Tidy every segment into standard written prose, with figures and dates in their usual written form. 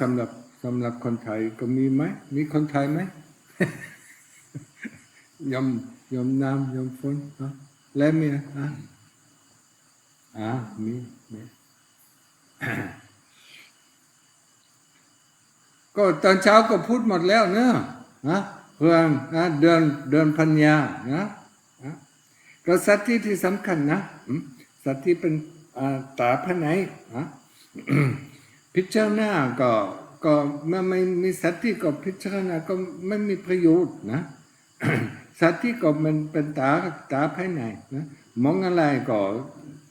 สำหรับคนไทยก็มีไหมมีคนไทยไหม ยอมน้ำยอมฝนแล้วมีมี ก็ตอนเช้าก็พูดหมดแล้วเนอะเรื่องเดินปัญญานะก็สติที่สำคัญนะสติเป็นตาภายในพิจารณาก็เมื่อไม่มีสติก็พิจารณาก็ไม่มีประโยชน์นะ สติก็มันเป็นตาภายในนะมองอะไรก็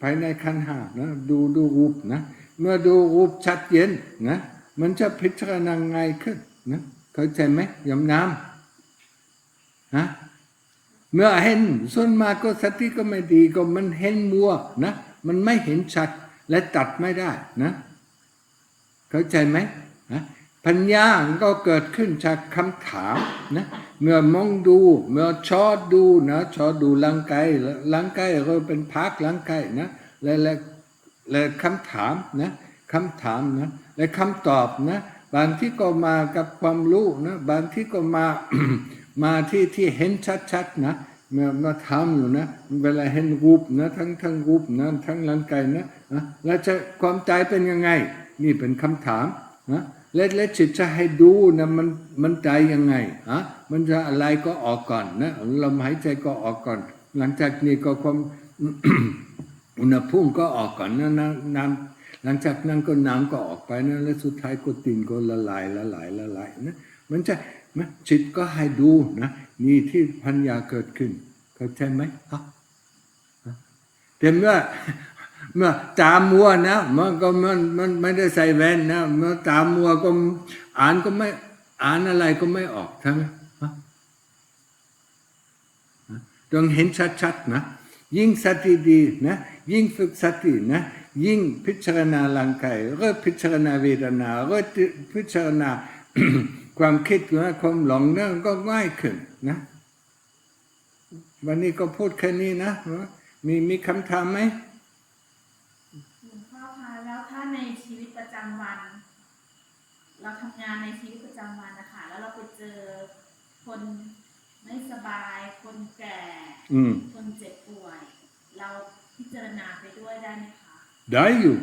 ภายในขันธ์ห้านะดูรูปนะเมื่อดูรูปชัดเจนนะมันจะพิจารณาง่ายขึ้นนะเข้าใจไหมยมน้ำเมื่อเห็นส่วนมากก็สติก็ไม่ดีก็มันเห็นมัวนะมันไม่เห็นชัดและตัดไม่ได้นะเข้าใจไหมปัญญาก็เกิดขึ้นจากคำถามนะเมื่อมองดูเมื่อชอดูนะชอดูร่างกายเราเป็นภาคร่างกายนะและคำถามนะและคำตอบนะบางที่ก็มากับความรู้นะบางที่ก็มาที่เห็นชัดๆนะเมื่อทำอยู่นะเวลาเห็นรูปนะทั้งรูปนะทั้งร่างกายนะแล้วจะความใจเป็นยังไงนี่เป็นคำถามนะและจิตจะให้ดูนะมันใจยังไงมันจะอะไรก็ออกก่อนนะลมหายใจก็ออกก่อนหลังจากนี้ก็ความ อุณหภูมิก็ออกก่อนนะน้ำหลังจากนั้นก็น้ำก็ออกไปนะและสุดท้ายก็ตินก็ละลายนะมันจะจิตก็ให้ดูนะนี่ที่ปัญญาเกิดขึ้นเข้าใจไหมแต่เมื่อตามัวนะมันไม่ได้ใส่แว่นนะเมื่อตามัวก็อ่านอะไรก็ไม่ออกใช่ไหมต้องเห็นชัดๆนะยิ่งสติดีนะยิ่งฝึกสตินะยิ่งพิจารณาร่างกายหรือพิจารณาเวทนาหรือพิจารณา ความคิดนะความหลงนั่นก็ง่ายขึ้นนะวันนี้ก็พูดแค่นี้นะมีคำถามไหมหลวงพ่อคะแล้วถ้าในชีวิตประจำวันเราทำงานในชีวิตประจำวันนะคะแล้วเราไปเจอคนไม่สบายคนแก่คนเจ็บป่วยเราพิจารณาไปด้วยได้ไหมคะได้อยู่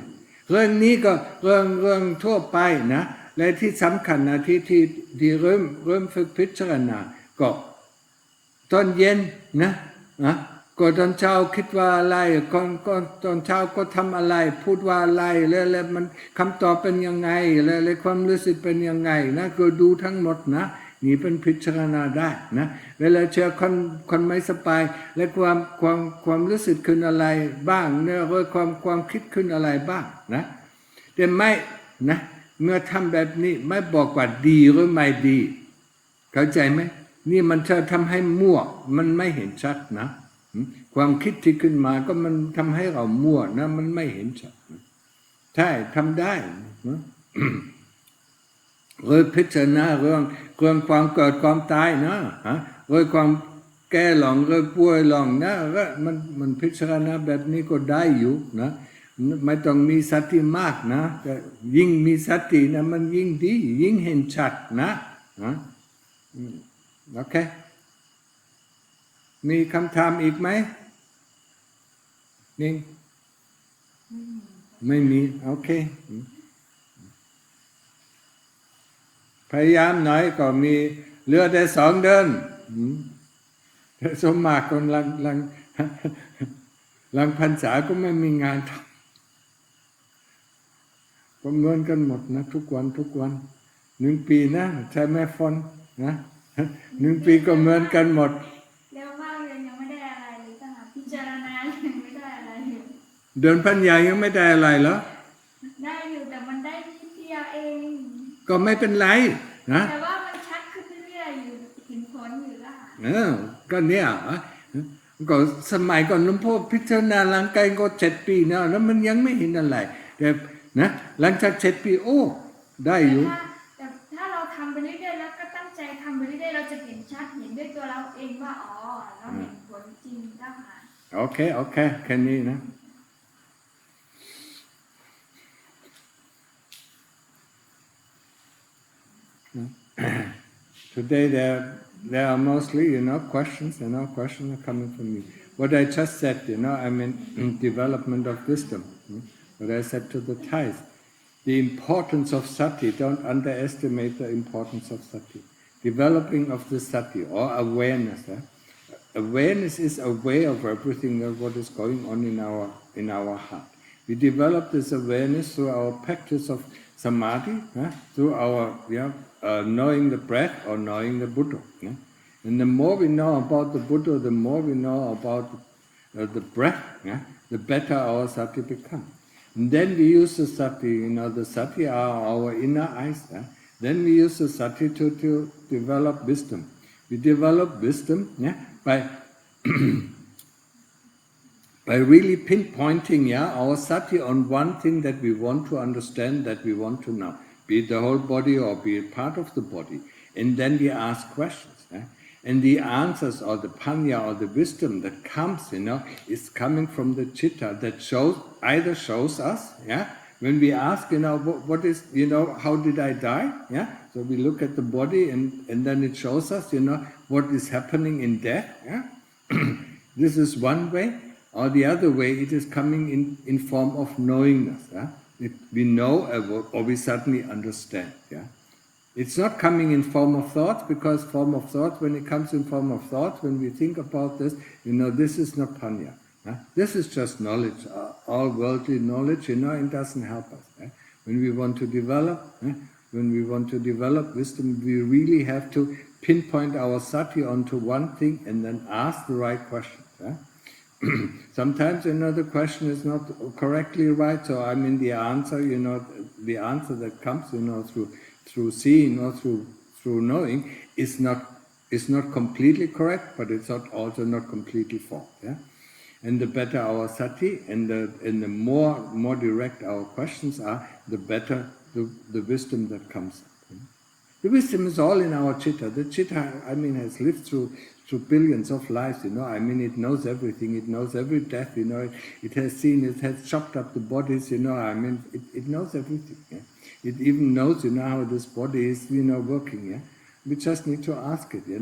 เรื่องนี้ก็เรื่องทั่วไปนะและที่สำคัญนะที่เริ่มฝึกพิจารณาก็ตอนเย็นนะก็ตอนเช้าคิดว่าอะไรก็ตอนเช้าก็ทำอะไรพูดว่าอะไรแล้วมันคำตอบเป็นยังไงแล้วความรู้สึกเป็นยังไงนะก็ดูทั้งหมดนะนี่เป็นพิจารณาได้นะเวลาเจอคนไม่สบายและความรู้สึกขึ้นอะไรบ้างเนี่ยหรือความคิดขึ้นอะไรบ้างนะแต่ไม่นะเมื่อทำแบบนี้ไม่บอกว่าดีหรือไม่ดีเข้าใจไหมนี่มันจะทำให้มั่วมันไม่เห็นชัดนะความคิดที่ขึ้นมาก็มันทำให้เรามั่วนะมันไม่เห็นชัดใช่ทำได้นะหรือพิจารณาเรื่องความเกิดความตายนะหรือความแก่หลงหรือป่วยหลงนะมันพิจารณาแบบนี้ก็ได้อยู่นะไม่ต้องมีสติมากนะแต่ยิ่งมีสตินะมันยิ่งดียิ่งเห็นชัดนะโอเคมีคำถามอีกไหมนี่ไม่มีโอเคพยายามหน่อยก็มีเหลือแต่2 เดือนแต่สมมากคนหลังพรรษาก็ไม่มีงานทำก็เหมือนกันหมดนะทุกวัน1 ปีนะใช่ไหมฟอนนะ1 ปีก็เหมือนกันหมดเร็วมากเลยยังไม่ได้อะไรเลยจ้ะพิจารณายังไม่ได้อะไรอยู่เดินปัญญายังไม่ได้อะไรเหรอได้อยู่แต่มันได้นิดเดียวเองก็ไม่เป็นไรนะแต่ว่ามันชัดขึ้นเรื่อยๆอยู่เห็นผลอยู่แล้วก็เนี่ยก็สมัยก่อนหลวงพ่อพิจารณาร่างกายก็7 ปีนะแล้วมันยังไม่เห็นอะไรแต่นะหลังจาก7 ปีโอ้ได้อยู่แต่ถ้าเราทำไปเรื่อยๆแล้วก็ตั้งใจทำไปเรื่อยๆเราจะเห็นชัดเห็นด้วยตัวเราเองว่าอ๋อเราเห็นผลจริงแล้วค่ะโอเคแค่นี้นะ Today there are mostly, questions, questions are coming from me. What I just said, I mean development of wisdom. What I said to the Thais, the importance of Sati, don't underestimate the importance of Sati. Developing of the Sati, or awareness. Awareness is aware of everything of what is going on in our heart. We develop this awareness through our practice of samadhi, through our knowing the breath or knowing the Buddha. And the more we know about the Buddha, the more we know about the breath, the better our sati becomes. And then we use the sati, the sati are our inner eyes. Then we use the sati to develop wisdom. We develop wisdom by by really pinpointing our sati on one thing that we want to understand, that we want to know, be it the whole body or be it part of the body. And then we ask questions. And the answers or the panya or the wisdom that comes, is coming from the citta that either shows us, when we ask, what is, how did I die? So we look at the body and then it shows us, what is happening in death. This is one way. Or the other way, it is coming in form of knowingness. We know or we suddenly understand. It's not coming in form of thought, because form of thought, when it comes in form of thought, when we think about this, this is not panya. This is just knowledge, all worldly knowledge, it doesn't help us. When we want to develop, wisdom, we really have to pinpoint our sati onto one thing and then ask the right questions. Sometimes another question is not correctly right, so I mean the answer, the answer that comes, through seeing or through knowing is not completely correct, but it's also not completely false. And the better our sati and the more direct our questions are, the better the wisdom that comes up. The wisdom is all in our citta. The citta, I mean, has lived through billions of lives, I mean, it knows everything, it knows every death, it has seen, it has chopped up the bodies, I mean, it knows everything. It even knows, how this body is, working. We just need to ask it. We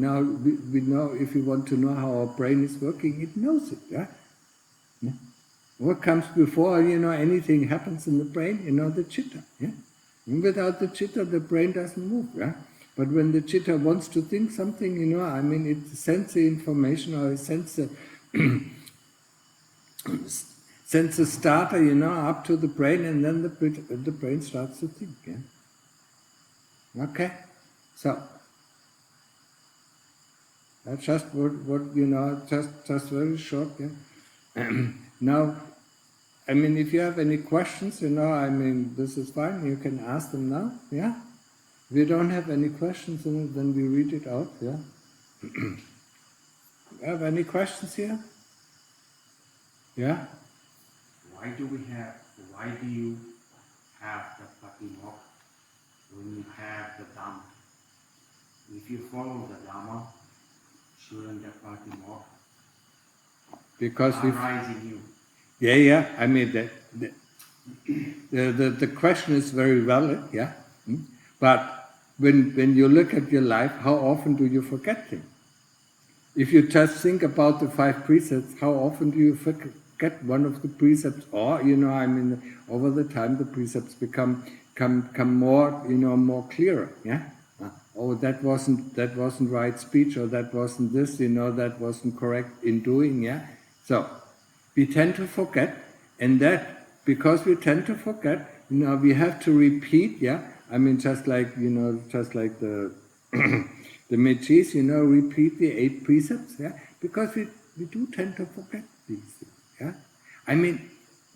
know, if we want to know how our brain is working, it knows it. What comes before, anything happens in the brain, the citta. And without the citta, the brain doesn't move. But when the citta wants to think something, I mean, it sends the information, or it sends the starter, up to the brain, and then the brain starts to think. Okay, so that's just what just very short. Now, I mean, if you have any questions, I mean, this is fine. You can ask them now. If we don't have any questions, then we read it out. Have any questions here? Why do you have the Patimok when you have the Dhamma? If you follow the Dhamma, shouldn't the Patimok arise in you? I mean, the question is very valid, But when you look at your life, how often do you forget things? If you just think about the 5 precepts, how often do you forget one of the precepts? Or, I mean, over the time the precepts become more, more clearer, Oh, that wasn't right speech, or that wasn't this, that wasn't correct in doing, So, we tend to forget, and that, because we tend to forget, we have to repeat, I mean, just like the the Mechis, repeat the 8 precepts, because we do tend to forget these things, I mean,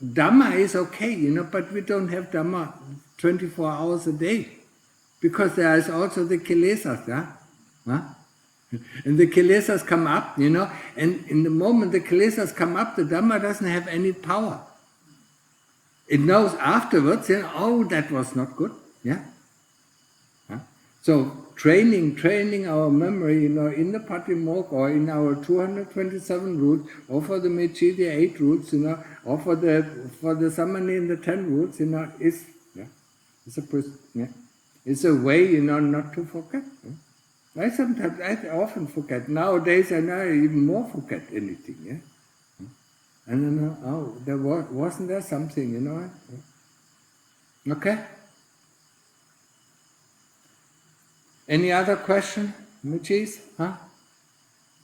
Dhamma is okay, but we don't have Dhamma 24 hours a day, because there is also the kilesas, And the kilesas come up, and in the moment the kilesas come up, the Dhamma doesn't have any power. It knows afterwards, oh, that was not good, So training our memory, in the Patimok, or in our 227 rules, or for the Mechi, the 8 rules, or for the Samani in the 10 rules, is a person, It's a way, not to forget. I often forget. Nowadays, I now even more forget anything. Yeah, and then wasn't there something, Okay. Any other question, Muchis? Huh?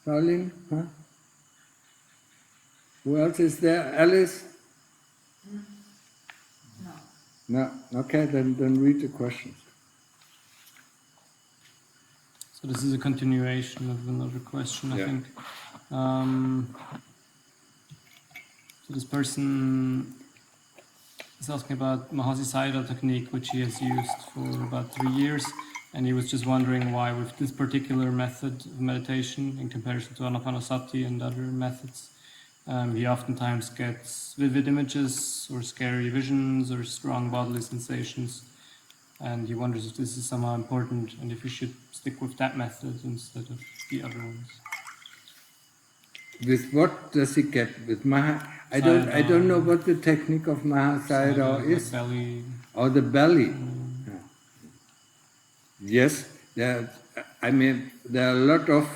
Darlene? Huh? Who else is there? Alice? No. No. Okay, then read the questions. So this is a continuation of another question, I think. So this person is asking about Mahasi Sayadaw technique, which he has used for about 3 years, and he was just wondering why with this particular method of meditation, in comparison to Anapanasati and other methods, he oftentimes gets vivid images or scary visions or strong bodily sensations, and he wonders if this is somehow important and if he should stick with that method instead of the other ones. With what does he get? With I don't know what the technique of Sayadaw is. The belly. Or the belly. Yeah. Yes, there are a lot of.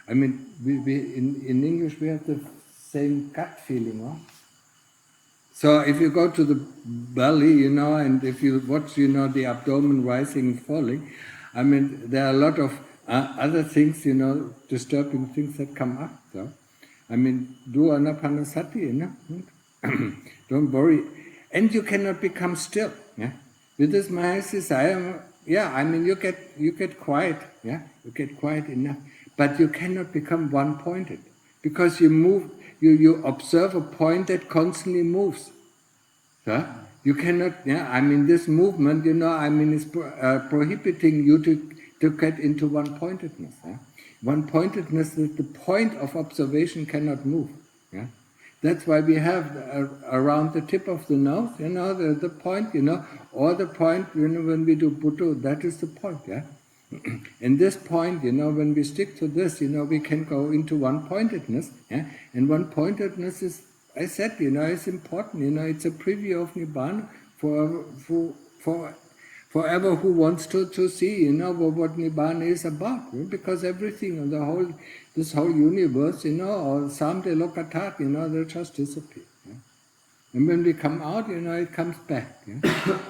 We in English we have the same gut feeling, huh? So if you go to the belly, and if you watch, the abdomen rising and falling, there are a lot of other things, disturbing things that come up. So, do anapanasati, don't worry, and you cannot become still. Yeah, with this Mahasi, you get quiet. Yeah, you get quiet enough, but you cannot become one-pointed because you move. You observe a point that constantly moves. So you cannot. Yeah, this movement. Is prohibiting you to get into one-pointedness. Yeah? One-pointedness is the point of observation cannot move. Yeah, that's why we have around the tip of the nose. The point. Or the point. When we do Buddha, that is the point. Yeah. And this point, when we stick to this, we can go into one-pointedness. Yeah? And one-pointedness is, I said, it's important. It's a preview of Nibbana for forever who wants to see, what Nibbana is about. Because everything, this whole universe, or Samde Lokatat, they just disappear. Yeah? And when we come out, it comes back. Yeah?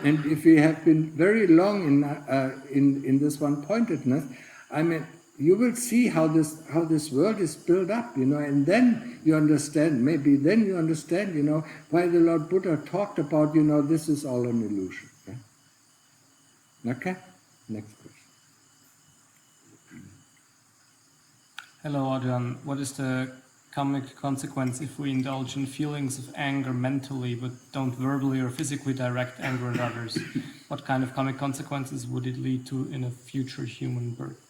And if we have been very long in this one-pointedness, you will see how this world is built up, and then you understand. Maybe then you understand, why the Lord Buddha talked about, this is all an illusion. Yeah? Okay. Next question. Hello, Ajahn. What is the karmic consequence if we indulge in feelings of anger mentally but don't verbally or physically direct anger at others? What kind of karmic consequences would it lead to in a future human birth?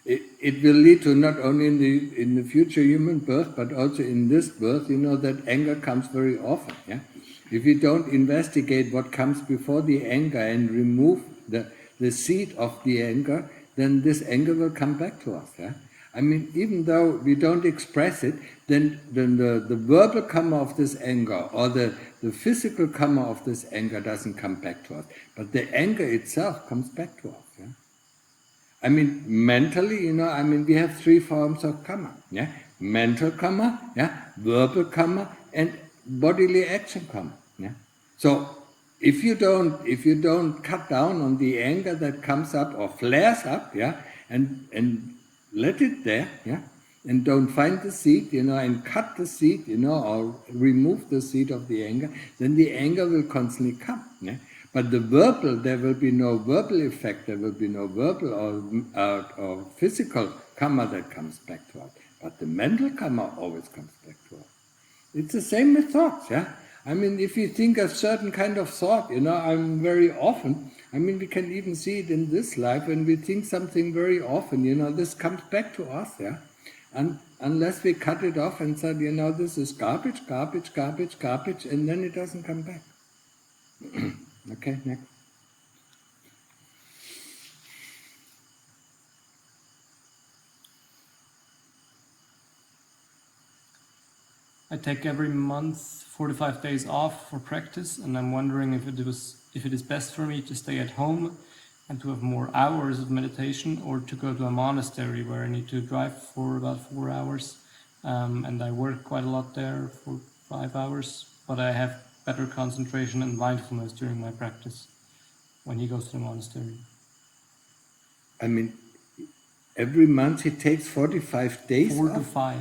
It will lead to not only in the future human birth, but also in this birth, that anger comes very often. Yeah? If you don't investigate what comes before the anger and remove the seed of the anger, then this anger will come back to us. Yeah? Even though we don't express it, then the verbal karma of this anger or the physical karma of this anger doesn't come back to us. But the anger itself comes back to us. Yeah? Mentally, we have 3 forms of karma. Yeah? Mental karma, yeah? Verbal karma, and bodily action karma. Yeah? So if you don't cut down on the anger that comes up or flares up, yeah, and let it there, yeah, and don't find the seed, and cut the seed, or remove the seed of the anger, then the anger will constantly come. Yeah? But the verbal, there will be no verbal effect, there will be no verbal or physical karma that comes back to us. But the mental karma always comes back to us. It's the same with thoughts, yeah? If you think a certain kind of thought, very often, we can even see it in this life, when we think something very often, this comes back to us, yeah? And unless we cut it off and said, this is garbage, garbage, garbage, garbage, and then it doesn't come back. Okay, next. I take every month 45 days off for practice, and I'm wondering if it is best for me to stay at home and to have more hours of meditation, or to go to a monastery where I need to drive for about 4 hours, and I work quite a lot there for 5 hours, but I have better concentration and mindfulness during my practice when he goes to the monastery. I mean, every month he takes 45 days 4 to off? 5.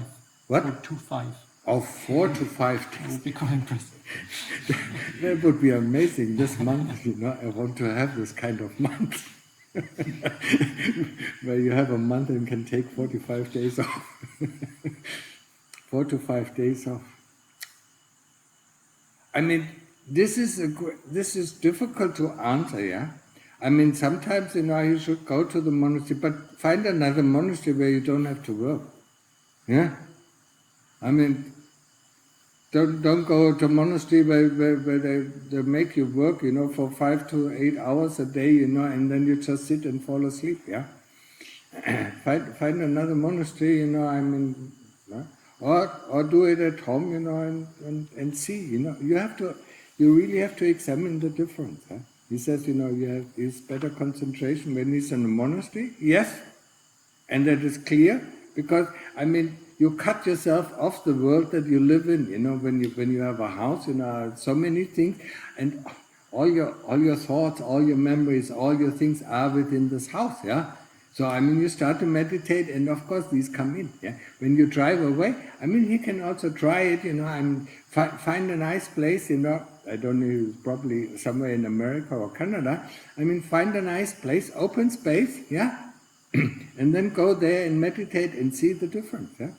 What? 4 to 5. Oh, 4 to 5 That days. would be quite impressive. That would be amazing this month, you know. I want to have this kind of month. Where you have a month and can take 45 days off. 4 to 5 days off. I mean, this is difficult to answer, yeah? I mean, sometimes, you know, you should go to the monastery, but find another monastery where you don't have to work. Yeah? I mean, don't go to a monastery where they make you work, you know, for 5 to 8 hours a day, you know, and then you just sit and fall asleep, yeah? Find another monastery, you know, I mean, or do it at home, you know, and see, you know, you really have to examine the difference. Huh? He says, you know, is better concentration when he's in a monastery. Yes, and that is clear, because I mean, you cut yourself off the world that you live in. You know, when you have a house, you know, so many things, and all your thoughts, all your memories, all your things are within this house. Yeah. So I mean, you start to meditate, and of course these come in. Yeah. When you drive away, I mean, you can also try it. You know, and find a nice place. You know, I don't know, probably somewhere in America or Canada. I mean, find a nice place, open space. Yeah. And then go there and meditate and see the difference. Yeah?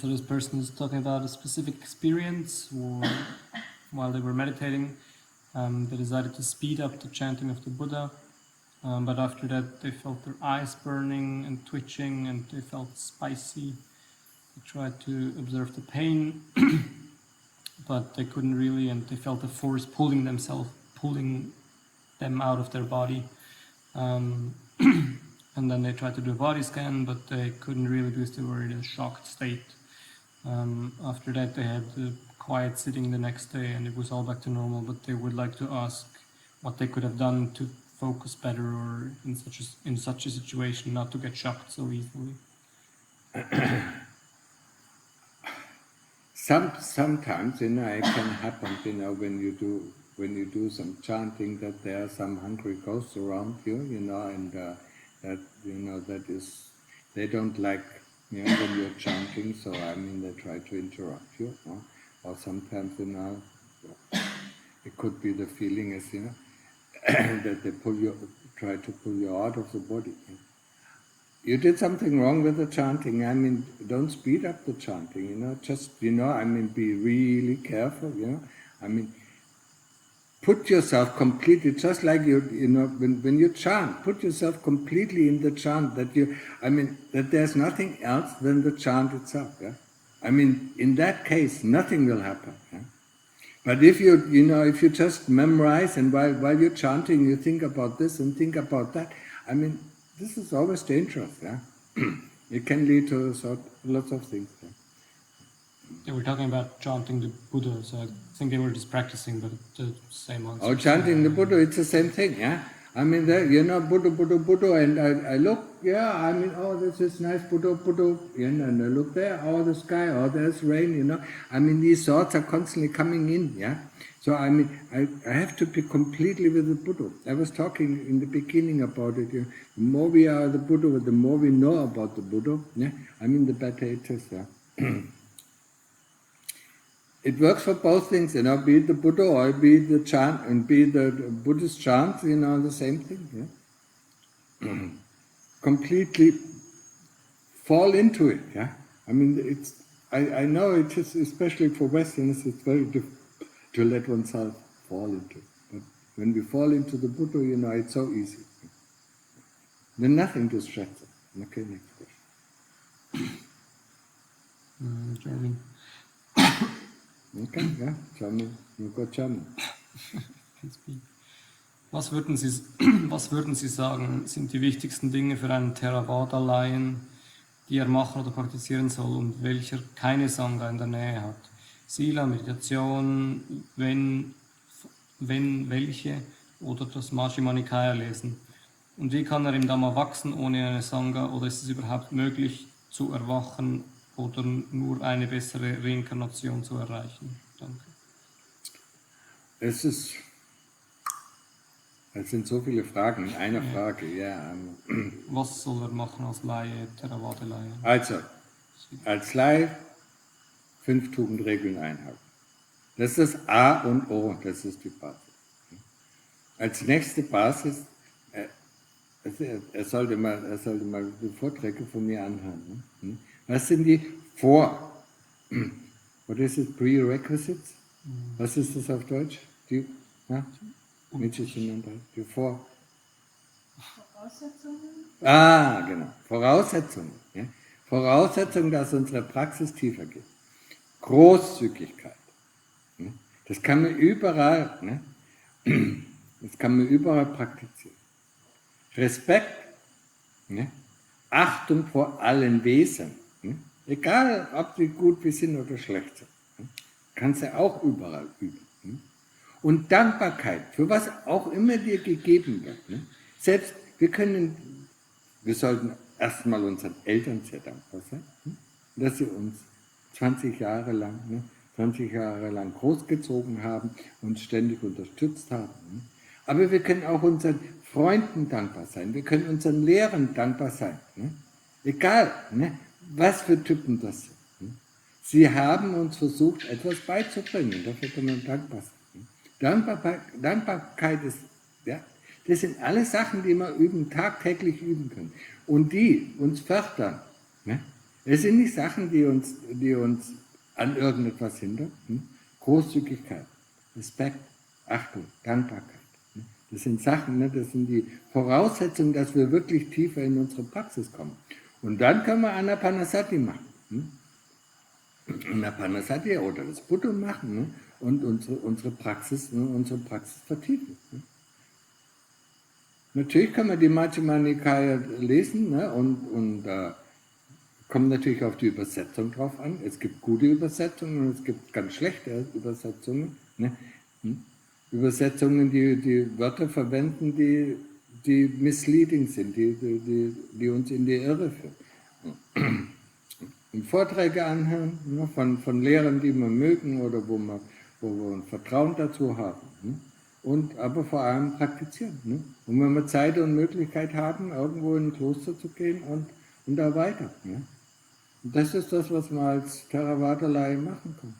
So this person is talking about a specific experience, or while they were meditating, they decided to speed up the chanting of the Buddha, but after that they felt their eyes burning and twitching, and they felt spicy. They tried to observe the pain, but they couldn't really, and they felt a force pulling them out of their body. And then they tried to do a body scan, but they couldn't really because they were in a shocked state. After that, they had quiet sitting the next day, and it was all back to normal. But they would like to ask what they could have done to focus better, or in such a situation not to get shocked so easily. Sometimes, you know, it can happen, you know, when you do some chanting, that there are some hungry ghosts around you, you know, and that, you know, that is, they don't like, you know, when you're chanting, so I mean, they try to interrupt you, no? Or sometimes, you know, it could be the feeling is, you know, that they try to pull you out of the body. You did something wrong with the chanting. I mean, don't speed up the chanting, you know, just, you know, I mean, be really careful, you know. I mean, put yourself completely, just like you know, when you chant, put yourself completely in the chant, that there's nothing else than the chant itself, yeah. I mean, in that case, nothing will happen, yeah? But if if you just memorize, and while you're chanting, you think about this and think about that, I mean, this is always dangerous, yeah. It can lead to lots of things. Yeah? They were talking about chanting the Buddha, so I think they were just practicing, but the same answer. Oh, chanting the Buddha, it's the same thing, yeah. I mean, you know, Buddha, Buddha, Buddha, and I look, yeah, I mean, oh, this is nice, Buddha, Buddha, and I look there, oh, the sky, oh, there's rain, you know. I mean, these thoughts are constantly coming in, yeah. So, I mean, I have to be completely with the Buddha. I was talking in the beginning about it. You know, the more we are the Buddha, the more we know about the Buddha, yeah. I mean, the better it is, yeah. It works for both things, you know, be it the Buddha or be it the chant, and be it the Buddhist chant, you know, the same thing, yeah. Completely fall into it, yeah. I mean, I know it is, especially for Westerners, it's very difficult to let oneself fall into it. But when we fall into the Buddha, you know, it's so easy. Then nothing distracts us. Okay, next question. German. Okay, yeah, German. You got German. Can speak. Was würden Sie sagen, sind die wichtigsten Dinge für einen Theravada-Laien, die er machen oder praktizieren soll und welcher keine Sangha in der Nähe hat? Sila, Meditation, wenn welche, oder das Majjhima Nikaya lesen. Und wie kann er im Dhamma wachsen ohne eine Sangha, oder ist es überhaupt möglich zu erwachen oder nur eine bessere Reinkarnation zu erreichen? Danke. Es sind so viele Fragen in einer Frage. Ja. Was soll er machen als Laie, Theravada-Laie? Also, als Laie 5 Tugendregeln einhalten. Das ist das A und O, das ist die Basis. Als nächste Basis, er sollte mal die Vorträge von mir anhören. Ne? Was sind die What is it, Prerequisites? Was ist das auf Deutsch? Die Voraussetzungen? Genau. Voraussetzungen. Ja? Voraussetzungen, dass unsere Praxis tiefer geht. Großzügigkeit. Ne? Das kann man überall, ne? Praktizieren. Respekt, ne? Achtung vor allen Wesen. Ne? Egal, ob die gut sind oder schlecht sind. Ne? Kannst du auch überall üben. Ne? Und Dankbarkeit, für was auch immer dir gegeben wird. Ne? Selbst, wir sollten erstmal unseren Eltern sehr dankbar sein, ne? Dass sie uns 20 Jahre lang großgezogen haben, uns ständig unterstützt haben. Ne? Aber wir können auch unseren Freunden dankbar sein, wir können unseren Lehrern dankbar sein. Ne? Egal, ne? Was für Typen das sind. Ne? Sie haben uns versucht, etwas beizubringen, dafür können wir dankbar sein. Dankbarkeit ist, ja, das sind alle Sachen, die wir tagtäglich üben können. Und die uns fördern. Ne? Das sind nicht Sachen, die uns an irgendetwas hindern. Ne? Großzügigkeit, Respekt, Achtung, Dankbarkeit. Ne? Das sind Sachen, ne? Das sind die Voraussetzungen, dass wir wirklich tiefer in unsere Praxis kommen. Und dann können wir Anapanasati machen. Ne? Anapanasati oder das Buddha machen, ne? Und unsere Praxis vertiefen. Ne? Natürlich kann man die Majjhima Nikaya lesen, ne? und kommt natürlich auf die Übersetzung drauf an. Es gibt gute Übersetzungen und es gibt ganz schlechte Übersetzungen. Ne? Übersetzungen, die Wörter verwenden, die misleading sind, die uns in die Irre führen. Und Vorträge anhören, ne? von Lehrern, die wir mögen oder wo wir ein Vertrauen dazu haben. Ne? Aber vor allem praktizieren. Ne? Und wenn wir Zeit und Möglichkeit haben, irgendwo in ein Kloster zu gehen und da weiter. Ne? Und das ist das, was man als Theravada-Laie machen kann.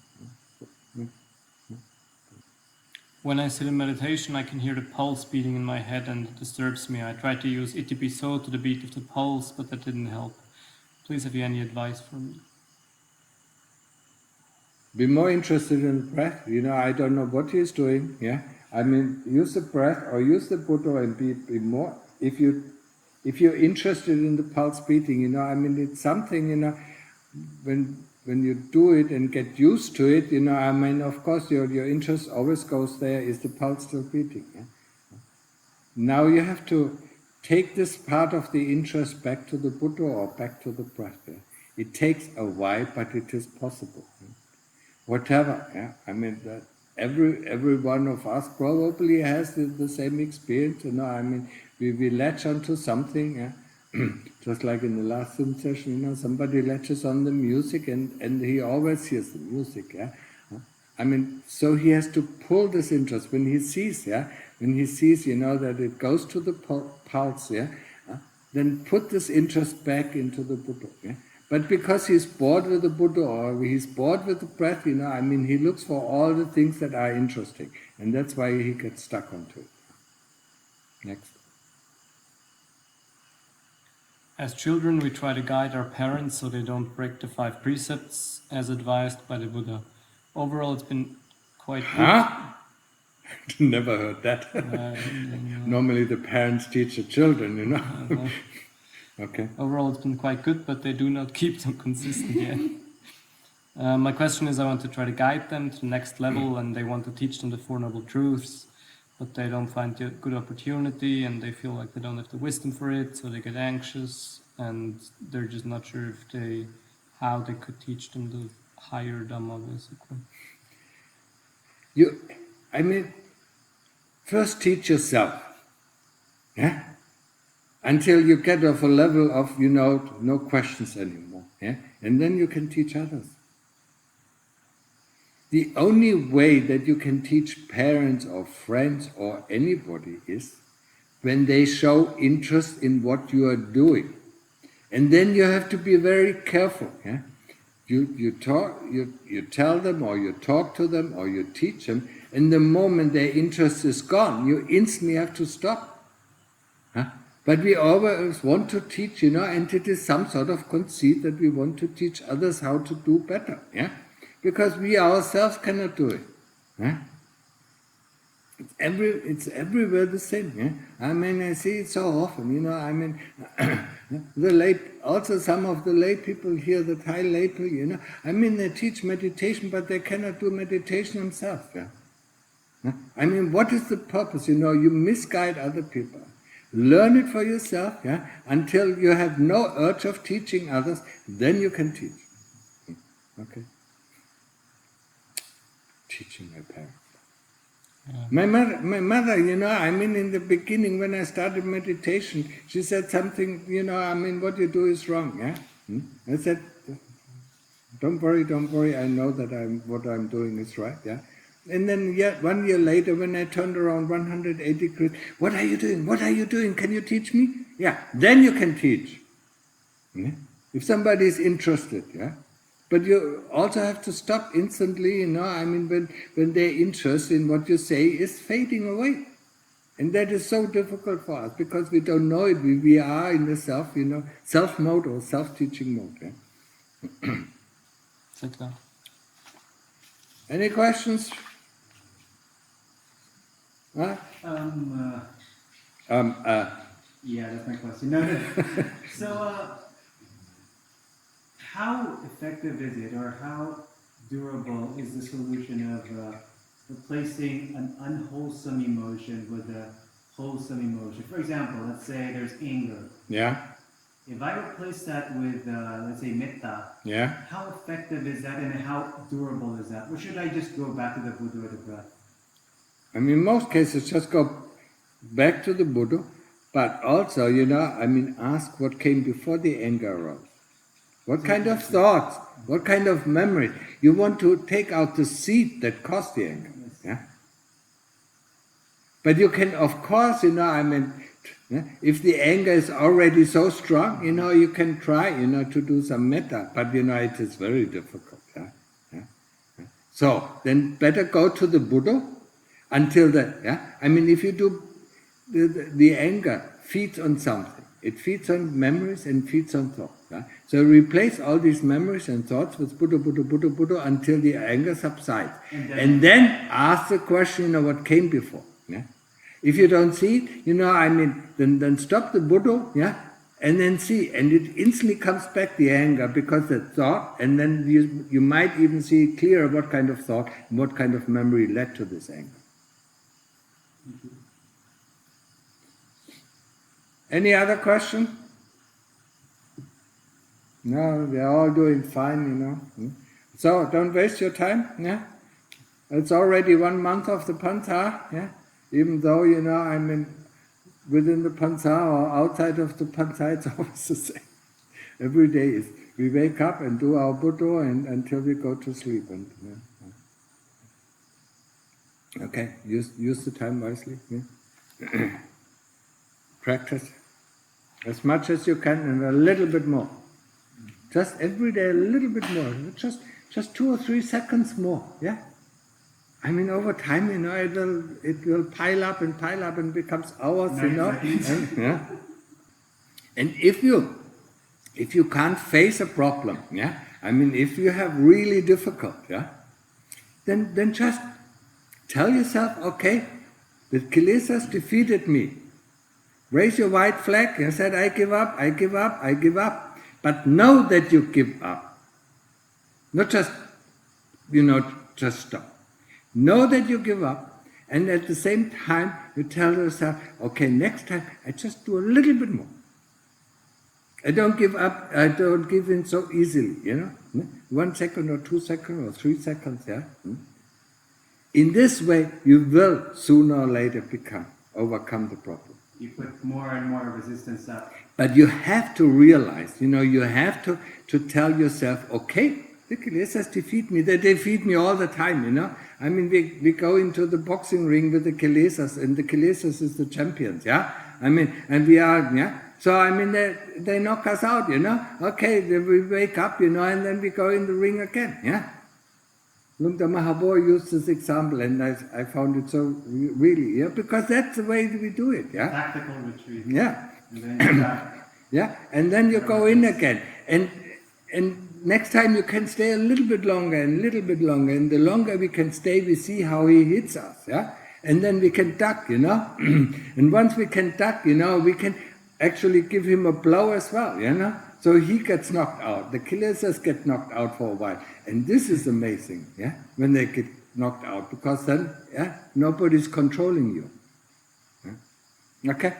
Ne? When I sit in meditation, I can hear the pulse beating in my head and it disturbs me. I tried to use Itipiso to the beat of the pulse, but that didn't help. Please, have you any advice for me? Be more interested in the breath. I don't know what he's doing. Yeah, I mean, use the breath or use the Buddha and be more. If you're interested in the pulse beating, I mean, it's something. When you do it and get used to it, I mean, of course, your interest always goes there. Is the pulse still beating? Yeah? Now you have to take this part of the interest back to the Buddha or back to the breath. Yeah? It takes a while, but it is possible. Yeah? Whatever, yeah. I mean, every one of us probably has the same experience. I mean, we latch onto something, yeah. Just like in the last Zoom session, somebody latches on the music and he always hears the music, yeah. I mean, so he has to pull this interest when he sees, that it goes to the pulse, yeah. Then put this interest back into the Buddha, yeah. But because he's bored with the Buddha or he's bored with the breath, I mean, he looks for all the things that are interesting. And that's why he gets stuck onto it. Next. As children, we try to guide our parents so they don't break the 5 precepts as advised by the Buddha. Overall, it's been quite good. Huh? Never heard that. Normally the parents teach the children, Okay. Overall, it's been quite good, but they do not keep them consistent yet. My question is, I want to try to guide them to the next level, and they want to teach them the 4 Noble Truths. but they don't find the good opportunity, and they feel like they don't have the wisdom for it, so they get anxious, and they're just not sure how they could teach them the higher Dhamma, basically. First teach yourself, yeah, until you get off a level of no questions anymore, yeah, and then you can teach others. The only way that you can teach parents or friends or anybody is when they show interest in what you are doing. And then you have to be very careful. Yeah? You tell them, or you talk to them, or you teach them, and the moment their interest is gone, you instantly have to stop. Huh? But we always want to teach, and it is some sort of conceit that we want to teach others how to do better. Yeah? Because we ourselves cannot do it. Yeah? It's everywhere the same. Yeah? I see it so often. Also some of the lay people here, the Thai lay people, they teach meditation, but they cannot do meditation themselves. Yeah? What is the purpose? You misguide other people. Learn it for yourself, yeah, until you have no urge of teaching others, then you can teach. Okay. Teaching my parents. Yeah. My mother, in the beginning when I started meditation, she said something, what you do is wrong, yeah? I said, don't worry, I know that what I'm doing is right, yeah? And then 1 year later, when I turned around 180 degrees, what are you doing? Can you teach me? Yeah, then you can teach. Yeah? If somebody is interested, yeah? But you also have to stop instantly, when their interest in what you say is fading away. And that is so difficult for us, because we don't know it. We are in the self mode or self-teaching mode. Yeah? Citta. Any questions? Huh? Yeah, that's my question. No. So, how effective is it, or how durable is the solution of replacing an unwholesome emotion with a wholesome emotion? For example, let's say there's anger. Yeah. If I replace that with, let's say, metta, Yeah. how effective is that, and how durable is that? Or should I just go back to the Buddha or the breath? In most cases, just go back to the Buddha, but also, ask what came before the anger arose. What kind of thoughts? What kind of memories? You want to take out the seed that caused the anger. Yeah? But you can, of course, if the anger is already so strong, you can try, to do some metta, but it is very difficult. Yeah? Yeah? Yeah? So, then better go to the Buddha until if you do, the anger feeds on something. It feeds on memories and feeds on thoughts. Yeah? So replace all these memories and thoughts with Buddha until the anger subsides. And then ask the question, what came before. Yeah? If you don't see it, then stop the Buddha, yeah? And then see. And it instantly comes back, the anger, because the thought, and then you might even see clearer what kind of thought and what kind of memory led to this anger. Any other question? No, we are all doing fine, So don't waste your time, yeah? It's already 1 month of the Pancha, yeah? Even though, within the Pancha or outside of the Pancha, it's always the same. Every day is, we wake up and do our Buddha until we go to sleep. And okay, use the time wisely, yeah? Practice as much as you can, and a little bit more. Just every day a little bit more. Just 2 or 3 seconds more. Yeah. Over time, it will pile up and becomes hours. And, yeah. And if you can't face a problem, yeah. If you have really difficult, yeah, then just tell yourself, okay, the kilesas defeated me. Raise your white flag and said, I give up, I give up, I give up. But know that you give up. Not just, just stop. Know that you give up, And at the same time, you tell yourself, okay, next time I just do a little bit more. I don't give up, I don't give in so easily, 1 second or 2 seconds or 3 seconds, yeah? In this way, you will sooner or later overcome the problem. You put more and more resistance up. But you have to realize, you have to tell yourself, okay, the kilesas defeat me, they defeat me all the time, I mean, we go into the boxing ring with the kilesas, and the kilesas is the champions, yeah? I mean, and we are, yeah? So, I mean, they knock us out, Okay, then we wake up, and then we go in the ring again, yeah? Luang Mahabor used this example, and I found it so really, yeah? Because that's the way we do it, yeah? Tactical retreat. Yeah. And then you're back. Yeah, and then you go in again, and next time you can stay a little bit longer, and the longer we can stay, we see how he hits us, yeah, and then we can duck, and once we can duck, we can actually give him a blow as well, so he gets knocked out, the kilesas get knocked out for a while, and this is amazing, yeah, when they get knocked out, because then, yeah, nobody's controlling you, yeah? Okay.